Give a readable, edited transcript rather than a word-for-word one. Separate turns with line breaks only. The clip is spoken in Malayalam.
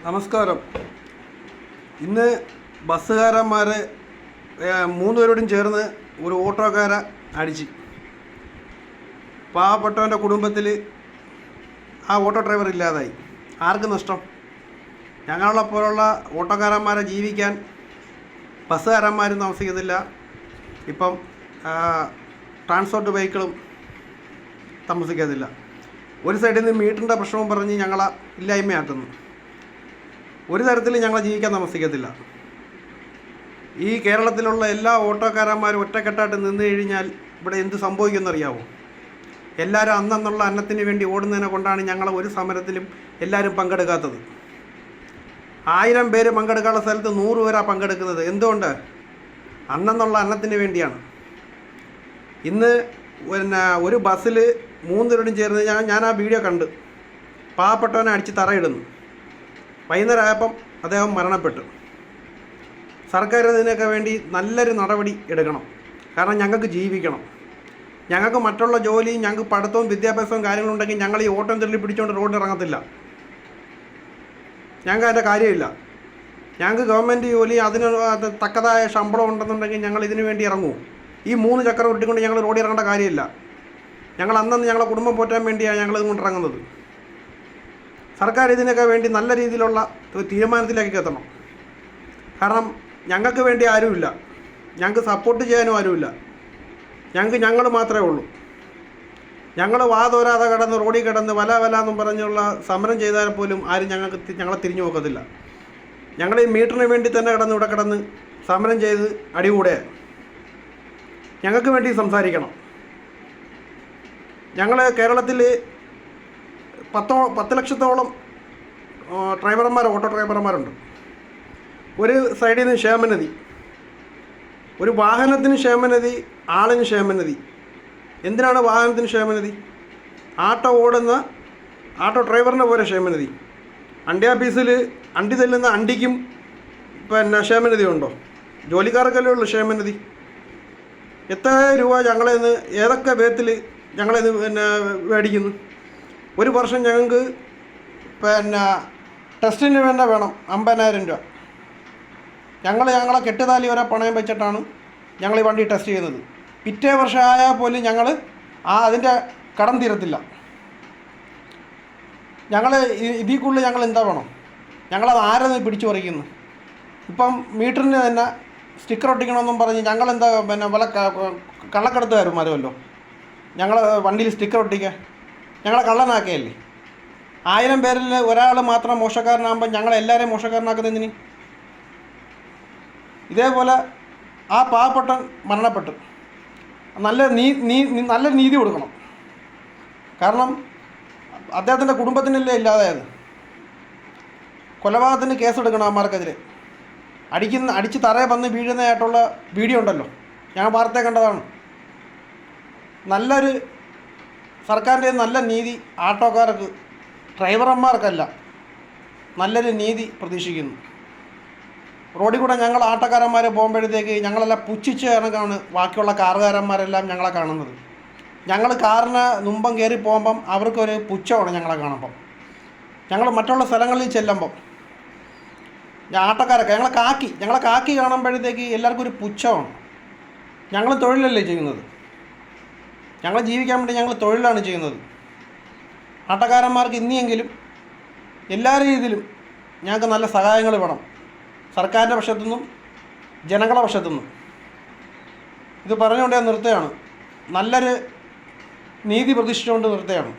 നമസ്കാരം. ഇന്ന് ബസ്സുകാരന്മാർ 3 പേരോടും ചേർന്ന് ഒരു ഓട്ടോക്കാരെ അടിച്ച് പാവപ്പെട്ടവൻ്റെ കുടുംബത്തിൽ ആ ഓട്ടോ ഡ്രൈവർ ഇല്ലാതായി. ആർക്ക് നഷ്ടം? ഞങ്ങളെ പോലുള്ള ഓട്ടോക്കാരന്മാരെ ജീവിക്കാൻ ബസ്സുകാരന്മാരും താമസിക്കുന്നില്ല. ഇപ്പം ട്രാൻസ്പോർട്ട് വെഹിക്കിളും താമസിക്കാതില്ല. ഒരു സൈഡിൽ നിന്ന് മീറ്ററിൻ്റെ പ്രശ്നവും പറഞ്ഞ് ഞങ്ങളെ ഇല്ലായ്മയാക്കുന്നു. ഒരു തരത്തിൽ ഞങ്ങൾ ജീവിക്കാൻ താമസിക്കത്തില്ല. ഈ കേരളത്തിലുള്ള എല്ലാ ഓട്ടോക്കാരന്മാരും ഒറ്റക്കെട്ടായിട്ട് നിന്ന് കഴിഞ്ഞാൽ ഇവിടെ എന്ത് സംഭവിക്കുമെന്നറിയാവോ? എല്ലാവരും അന്നുള്ള അന്നത്തിന് വേണ്ടി ഓടുന്നതിനെ കൊണ്ടാണ് ഞങ്ങൾ ഒരു സമരത്തിലും എല്ലാവരും പങ്കെടുക്കാത്തത്. 1000 പേര് പങ്കെടുക്കാനുള്ള സ്ഥലത്ത് 100 പേരാണ് പങ്കെടുക്കുന്നത്. എന്തുകൊണ്ട്? അന്നുള്ള അന്നത്തിന് വേണ്ടിയാണ്. ഇന്ന് ഒരു ബസ്സിൽ 3 പേരോടും ചേർന്ന് ഞാൻ ആ വീഡിയോ കണ്ട് പാവപ്പെട്ടവനെ അടിച്ച് തറയിടുന്നു. വൈകുന്നേരം ആയപ്പം അദ്ദേഹം മരണപ്പെട്ടു. സർക്കാർ ഇതിനൊക്കെ വേണ്ടി നല്ലൊരു നടപടി എടുക്കണം. കാരണം ഞങ്ങൾക്ക് ജീവിക്കണം. ഞങ്ങൾക്ക് മറ്റുള്ള ജോലി, ഞങ്ങൾക്ക് പഠിത്തവും വിദ്യാഭ്യാസവും കാര്യങ്ങളുണ്ടെങ്കിൽ ഞങ്ങൾ ഈ ഓട്ടം തള്ളി പിടിച്ചുകൊണ്ട് റോഡിൽ ഇറങ്ങത്തില്ല. ഞങ്ങൾക്ക് അതിൻ്റെ കാര്യമില്ല. ഞങ്ങൾക്ക് ഗവൺമെൻറ് ജോലി, അതിന് തക്കതായ ശമ്പളം ഉണ്ടെന്നുണ്ടെങ്കിൽ ഞങ്ങൾ ഇതിനു വേണ്ടി ഇറങ്ങൂ. ഈ 3 ചക്രം ഇട്ടിക്കൊണ്ട് ഞങ്ങൾ റോഡിൽ ഇറങ്ങേണ്ട കാര്യമില്ല. ഞങ്ങൾ അന്നന്ന് ഞങ്ങളെ കുടുംബം പോറ്റാൻ വേണ്ടിയാണ് ഞങ്ങൾ ഇതുകൊണ്ട് ഇറങ്ങുന്നത്. സർക്കാർ ഇതിനൊക്കെ വേണ്ടി നല്ല രീതിയിലുള്ള തീരുമാനത്തിലേക്ക് എത്തണം. കാരണം ഞങ്ങൾക്ക് വേണ്ടി ആരുമില്ല. ഞങ്ങൾക്ക് സപ്പോർട്ട് ചെയ്യാനും ആരുമില്ല. ഞങ്ങൾ മാത്രമേ ഉള്ളൂ. ഞങ്ങൾ വാതോരാതെ കിടന്ന് റോഡിൽ കിടന്ന് വല എന്നും പറഞ്ഞുള്ള സമരം ചെയ്താൽ പോലും ആരും ഞങ്ങളെ തിരിഞ്ഞു നോക്കത്തില്ല. ഞങ്ങൾ ഈ മീറ്ററിന് വേണ്ടി തന്നെ ഇവിടെ കിടന്ന് സമരം ചെയ്ത് അടികൂടെ ഞങ്ങൾക്ക് വേണ്ടി സംസാരിക്കണം. ഞങ്ങൾ കേരളത്തിൽ 10 ലക്ഷത്തോളം ഓട്ടോ ഡ്രൈവർമാരുണ്ട്. ഒരു സൈഡിൽ നിന്ന് ക്ഷേമനിധി, ഒരു വാഹനത്തിന് ക്ഷേമനിധി, ആളിന് ക്ഷേമനിധി. എന്തിനാണ് വാഹനത്തിന് ക്ഷേമനിധി? ഓട്ടോ ഡ്രൈവറിന് പോലെ ക്ഷേമനിധി. അണ്ടി ഓഫീസിൽ അണ്ടി തല്ലുന്ന അണ്ടിക്കും ക്ഷേമനിധി ഉണ്ടോ? ജോലിക്കാർക്കല്ലേ ഉള്ളൂ ക്ഷേമനിധി. എത്ര രൂപ ഞങ്ങളെ നിന്ന് ഏതൊക്കെ വിധത്തിൽ ഞങ്ങളെ മേടിക്കുന്നു? ഒരു വർഷം ഞങ്ങൾക്ക് ടെസ്റ്റിന് വേണം 50,000 രൂപ. ഞങ്ങളെ കെട്ടുതാലി വരെ പണയം വെച്ചിട്ടാണ് ഞങ്ങൾ ഈ വണ്ടി ടെസ്റ്റ് ചെയ്യുന്നത്. പിറ്റേ വർഷം ആയാൽ പോലും ഞങ്ങൾ അതിൻ്റെ കടം തീരത്തില്ല. ഇതിൽ കൂടുതൽ ഞങ്ങൾ എന്താ വേണം? ഞങ്ങളത് ആരെന്ന് പിടിച്ചു പറിക്കുന്നു. ഇപ്പം മീറ്ററിന് തന്നെ സ്റ്റിക്കർ ഒട്ടിക്കണമെന്നും പറഞ്ഞ് ഞങ്ങളെന്താ വല്ല കള്ളക്കടത്തുകാരുമാരുമല്ലോ ഞങ്ങൾ വണ്ടിയിൽ സ്റ്റിക്കർ ഒട്ടിക്കുക. ഞങ്ങളെ കള്ളനാക്കുകയല്ലേ. 1000 പേരിൽ ഒരാൾ മാത്രം മോശക്കാരനാകുമ്പോൾ ഞങ്ങളെല്ലാവരെയും മോശക്കാരനാക്കുന്നതിന്. ഇതേപോലെ ആ പാവപ്പെട്ടൻ മരണപ്പെട്ടു. നല്ല നീതി കൊടുക്കണം. കാരണം അദ്ദേഹത്തിൻ്റെ കുടുംബത്തിനല്ലേ ഇല്ലാതായത്. കൊലപാതകത്തിന് കേസെടുക്കണം അവന്മാർക്കെതിരെ. അടിച്ച് തറയെ വന്ന് വീഴുന്നതായിട്ടുള്ള വീഡിയോ ഉണ്ടല്ലോ, ഞാൻ വാർത്ത കണ്ടതാണ്. നല്ലൊരു സർക്കാരിൻ്റെ നല്ല നീതി ആട്ടോക്കാർക്ക്, ഡ്രൈവർമാർക്കല്ല, നല്ലൊരു നീതി പ്രതീക്ഷിക്കുന്നു. റോഡിൽ കൂടെ ഞങ്ങൾ ആട്ടോക്കാരന്മാർ പോകുമ്പോഴത്തേക്ക് ഞങ്ങളെല്ലാം പുച്ഛിച്ച് കണക്കാണ് ബാക്കിയുള്ള കാറുകാരന്മാരെല്ലാം ഞങ്ങളെ കാണുന്നത്. ഞങ്ങൾ കാറിന് മുമ്പം കയറി പോകുമ്പം അവർക്കൊരു പുച്ഛമാണ് ഞങ്ങളെ കാണുമ്പം. ഞങ്ങൾ മറ്റുള്ള സ്ഥലങ്ങളിൽ ചെല്ലുമ്പം ആട്ടോക്കാരൊക്കെ ഞങ്ങളെ കാക്കി കാണുമ്പോഴത്തേക്ക് എല്ലാവർക്കും ഒരു പുച്ഛമാണ്. ഞങ്ങൾ തൊഴിലല്ലേ ചെയ്യുന്നത്. ഞങ്ങൾ ജീവിക്കാൻ വേണ്ടി ഞങ്ങൾ തൊഴിലാണ് ചെയ്യുന്നത്. ആട്ടോക്കാരന്മാർക്ക് ഇനിയെങ്കിലും എല്ലാ രീതിയിലും ഞങ്ങൾക്ക് നല്ല സഹായങ്ങൾ വേണം. സർക്കാരിൻ്റെ പക്ഷത്തുനിന്നും ജനങ്ങളുടെ പക്ഷത്തുനിന്നും. ഇത് പറഞ്ഞുകൊണ്ട് ഞാൻ നിർത്തുകയാണ്. നല്ലൊരു നീതി പ്രതീക്ഷിച്ചുകൊണ്ട് നിർത്തുകയാണ്.